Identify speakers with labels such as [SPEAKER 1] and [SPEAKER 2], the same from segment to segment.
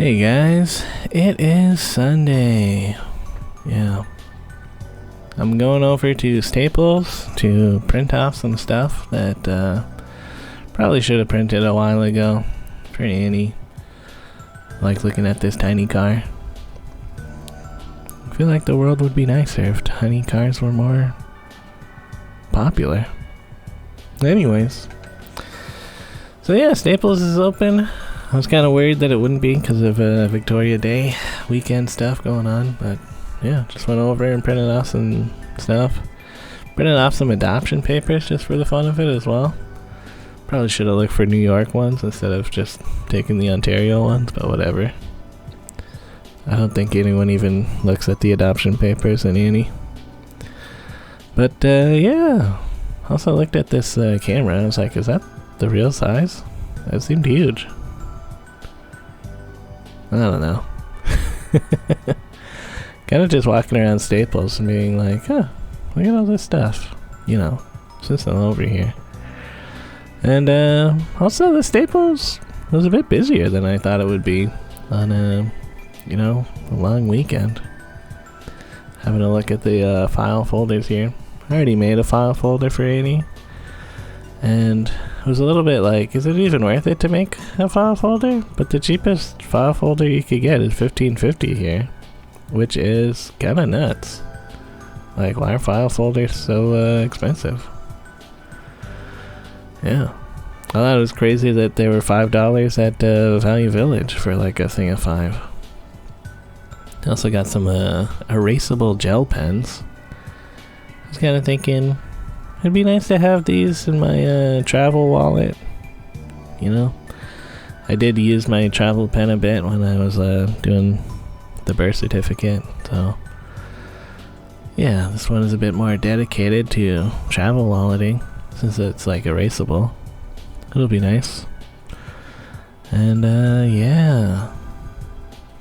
[SPEAKER 1] Hey guys, it is Sunday. Yeah. I'm going over to Staples to print off some stuff that probably should have printed a while ago for Annie. Like looking at this tiny car. I feel like the world would be nicer if tiny cars were more popular. Anyways. So yeah, Staples is open. I was kind of worried that it wouldn't be because of Victoria Day weekend stuff going on, but yeah, just went over and printed off some stuff. Printed off some adoption papers just for the fun of it as well. Probably should have looked for New York ones instead of just taking the Ontario ones, but whatever. I don't think anyone even looks at the adoption papers in Annie. But yeah, also looked at this camera and I was like, is that the real size? That seemed huge. I don't know. Kind of just walking around Staples and being like, huh, look at all this stuff. You know, since I'm over here. And also the Staples was a bit busier than I thought it would be on a long weekend. Having a look at the file folders here. I already made a file folder for Annie. And it was a little bit like, is it even worth it to make a file folder? But the cheapest file folder you could get is $15.50 here, which is kind of nuts. Like, why are file folders so expensive? Yeah. I thought it was crazy that they were $5 at Value Village for like a thing of 5. I also got some erasable gel pens. I was kind of thinking, it'd be nice to have these in my travel wallet. You know? I did use my travel pen a bit when I was doing the birth certificate. So, yeah, this one is a bit more dedicated to travel walleting since it's like erasable. It'll be nice. And yeah.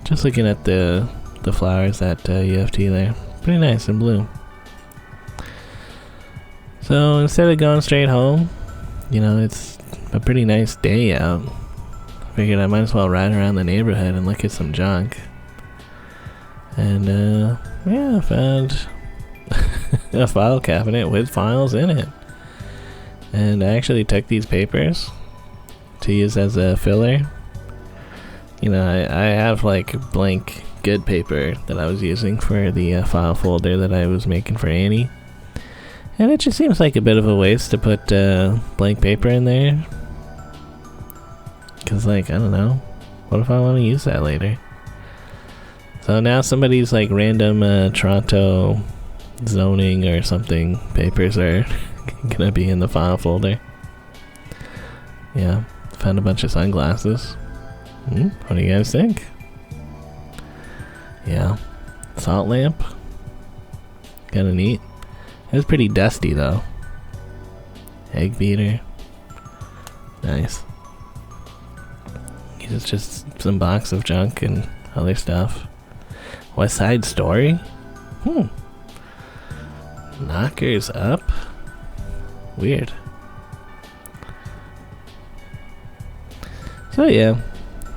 [SPEAKER 1] Just looking at the flowers at UFT there. Pretty nice and blue. So instead of going straight home, you know, it's a pretty nice day out. I figured I might as well ride around the neighborhood and look at some junk. And yeah, I found a file cabinet with files in it. And I actually took these papers to use as a filler. You know, I have like blank good paper that I was using for the file folder that I was making for Annie. And it just seems like a bit of a waste to put blank paper in there. Because, like, I don't know. What if I want to use that later? So now somebody's, like, random Toronto zoning or something papers are going to be in the file folder. Yeah. Found a bunch of sunglasses. What do you guys think? Yeah. Salt lamp. Kind of neat. It was pretty dusty though. Egg beater. Nice. It's just some box of junk and other stuff. West Side Story? Knockers Up? Weird. So yeah.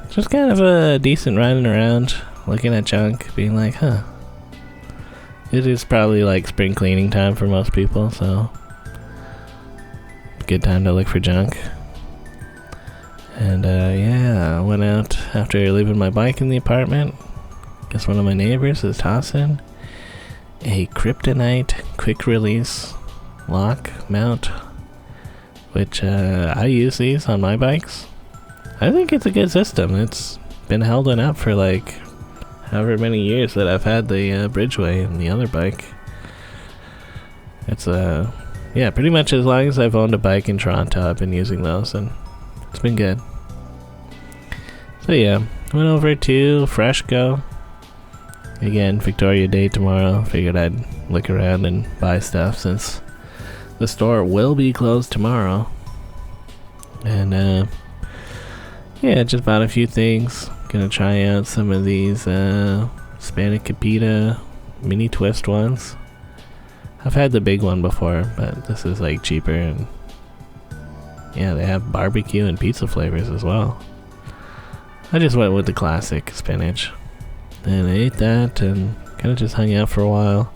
[SPEAKER 1] Just kind of a decent riding around, looking at junk, being like, huh. It is probably like spring cleaning time for most people, so good time to look for junk. And yeah, I went out after leaving my bike in the apartment. Guess one of my neighbors is tossing a Kryptonite quick release lock mount, which I use these on my bikes. I think it's a good system. It's been holding up for like however many years that I've had the Bridgeway and the other bike. It's yeah, pretty much as long as I've owned a bike in Toronto, I've been using those, and it's been good. So yeah, went over to Freshco. Again, Victoria Day tomorrow. Figured I'd look around and buy stuff since the store will be closed tomorrow. And yeah, just bought a few things. Gonna try out some of these Spanakopita mini twist ones. I've had the big one before, but this is like cheaper, and yeah, they have barbecue and pizza flavors as well. I just went with the classic spinach. And I ate that and kind of just hung out for a while.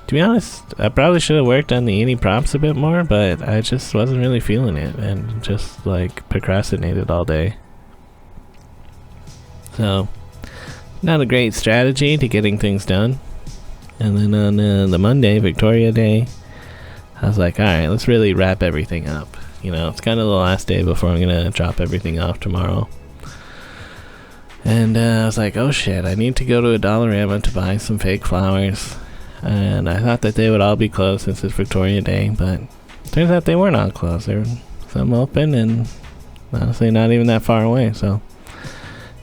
[SPEAKER 1] To be honest, I probably should have worked on the eating prompts a bit more, but I just wasn't really feeling it and just like procrastinated all day. So, not a great strategy to getting things done. And then on the Monday, Victoria Day, I was like, alright, let's really wrap everything up. You know, it's kind of the last day before I'm going to drop everything off tomorrow. And I was like, oh shit, I need to go to a Dollarama to buy some fake flowers. And I thought that they would all be closed since it's Victoria Day, but turns out they weren't all closed. There were some open and honestly not even that far away. So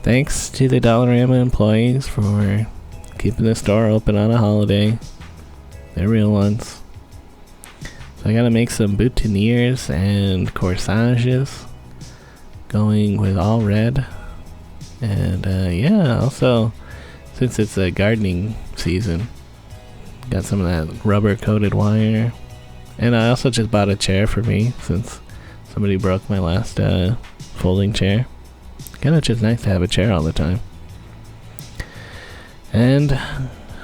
[SPEAKER 1] thanks to the Dollarama employees for keeping the store open on a holiday. They're real ones. So I gotta make some boutonnieres and corsages, going with all red. And yeah, also since it's a gardening season, got some of that rubber coated wire. And I also just bought a chair for me since somebody broke my last folding chair. Kinda just nice to have a chair all the time. And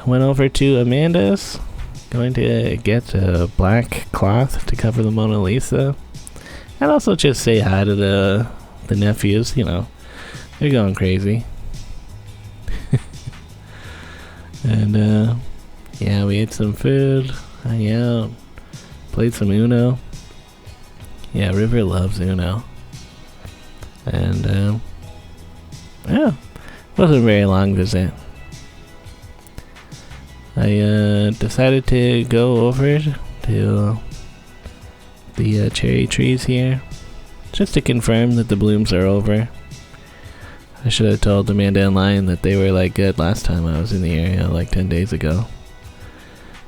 [SPEAKER 1] went over to Amanda's, going to get a black cloth to cover the Mona Lisa. And also just say hi to the nephews, you know. They're going crazy. And yeah, we ate some food, hung out, played some Uno. Yeah, River loves Uno. And yeah, wasn't a very long visit. I decided to go over to the cherry trees here, just to confirm that the blooms are over. I should have told Amanda and Lion that they were like good last time I was in the area, like 10 days ago.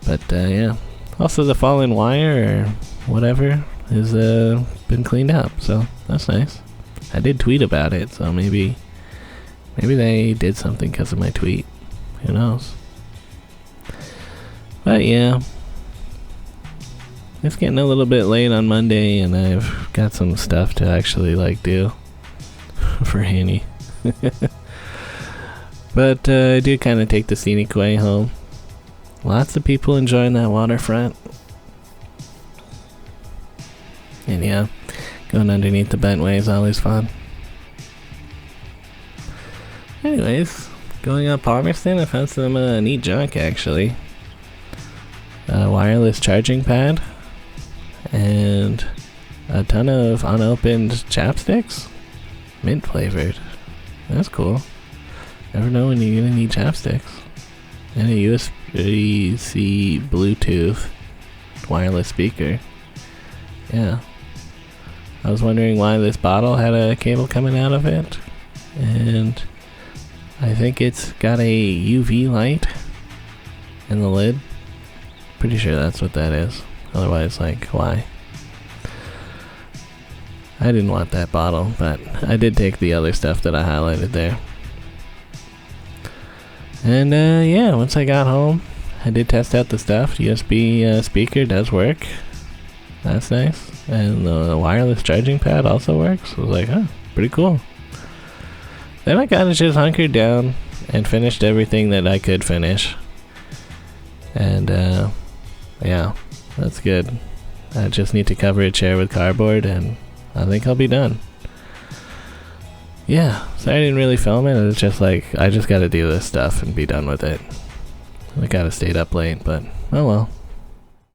[SPEAKER 1] But yeah, also the fallen wire or whatever has been cleaned up, so that's nice. I did tweet about it, so maybe they did something because of my tweet. Who knows? But yeah, it's getting a little bit late on Monday, and I've got some stuff to actually like do for Hanny. But I do kind of take the scenic way home. Lots of people enjoying that waterfront. And yeah, going underneath the Bentway is always fun. Anyways, going up Palmerston, I found some neat junk actually. A wireless charging pad and a ton of unopened chapsticks, mint flavored. That's cool. Never know when you're gonna need chapsticks. And a USB-C Bluetooth wireless speaker. Yeah. I was wondering why this bottle had a cable coming out of it. And I think it's got a UV light in the lid. Pretty sure that's what that is. Otherwise, like, why? I didn't want that bottle, but I did take the other stuff that I highlighted there. And yeah, once I got home, I did test out the stuff. USB speaker does work. That's nice. And the wireless charging pad also works. I was like, huh, pretty cool. Then I kind of just hunkered down and finished everything that I could finish. And yeah, that's good. I just need to cover a chair with cardboard and I think I'll be done. Yeah, so I didn't really film it. It's just like, I just gotta do this stuff and be done with it. I kinda stayed up late, but oh well.